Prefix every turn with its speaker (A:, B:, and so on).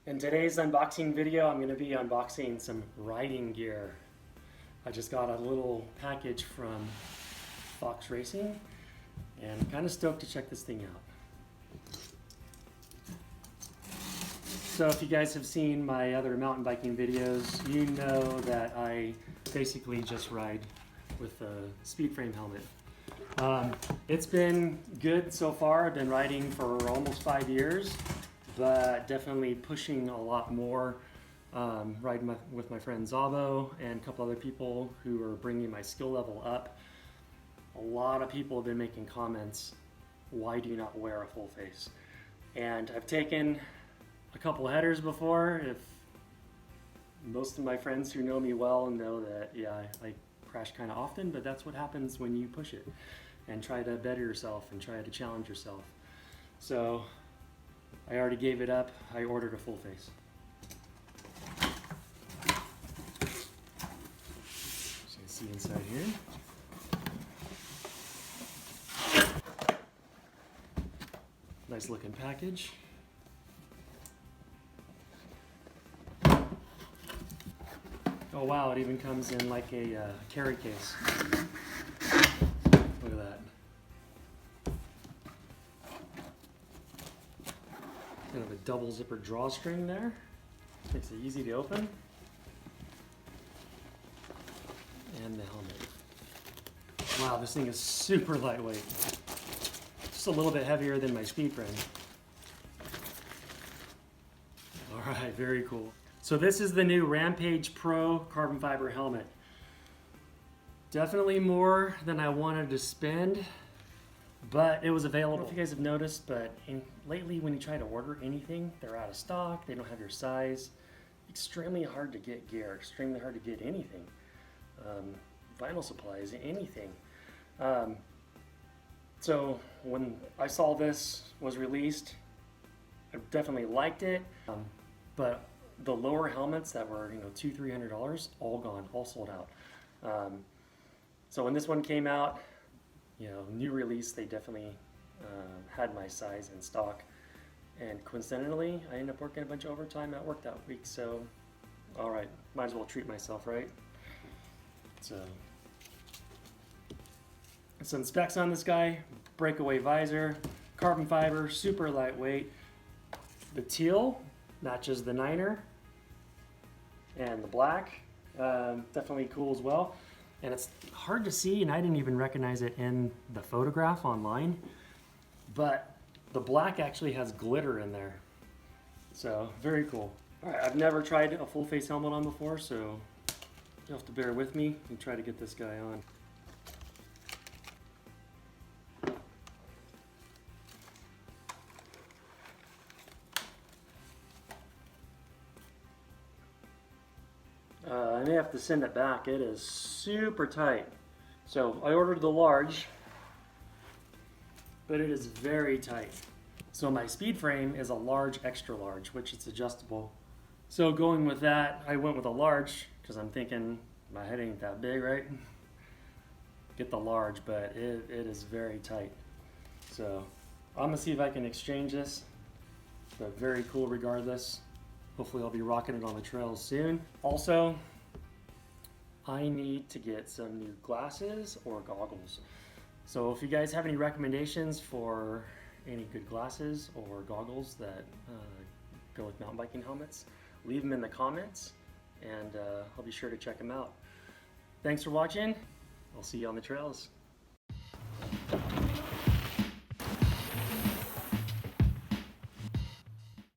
A: In today's unboxing video, I'm going to be unboxing some riding gear. I just got a little package from Fox Racing and I'm kind of stoked to check this thing out. So if you guys have seen my other mountain biking videos, you know that I basically just ride with a speed frame helmet. It's been good so far. I've been riding for almost 5 years. But definitely pushing a lot more, riding with my friend Zabo and a couple other people who are bringing my skill level up. A lot of people have been making comments, why do you not wear a full face? And I've taken a couple headers before. If most of my friends who know me well know that, yeah, I crash kind of often, but that's what happens when you push it and try to better yourself and try to challenge yourself. So I already gave it up. I ordered a full face. So you can see inside here. Nice looking package. Oh wow, it even comes in like a carry case. Look at that. Kind of a double zipper drawstring there. Makes it easy to open. And the helmet. Wow, this thing is super lightweight. Just a little bit heavier than my speed frame. Alright, very cool. So this is the new Rampage Pro carbon fiber helmet. Definitely more than I wanted to spend, but it was available. I don't know if you guys have noticed, but lately when you try to order anything, they're out of stock, they don't have your size. Extremely hard to get gear, extremely hard to get anything. Vinyl supplies, anything. So when I saw this was released, I definitely liked it, but the lower helmets that were $200-300, all gone, all sold out. So when this one came out, new release, they definitely had my size in stock. And coincidentally, I ended up working a bunch of overtime at work that week, so alright, might as well treat myself, right? So, some specs on this guy: breakaway visor, carbon fiber, super lightweight. The teal matches the Niner, and the black, definitely cool as well. And it's hard to see, and I didn't even recognize it in the photograph online, but the black actually has glitter in there. So, very cool. Alright, I've never tried a full face helmet on before, so you'll have to bear with me and try to get this guy on. I may have to send it back. It is super tight. So I ordered the large, but it is very tight. So my speed frame is a large, extra large, which is adjustable. So going with that, I went with a large because I'm thinking my head ain't that big, right? Get the large, but it is very tight. So I'm gonna see if I can exchange this, but very cool regardless. Hopefully I'll be rocking it on the trails soon. Also, I need to get some new glasses or goggles. So if you guys have any recommendations for any good glasses or goggles that go with mountain biking helmets, leave them in the comments and I'll be sure to check them out. Thanks for watching. I'll see you on the trails.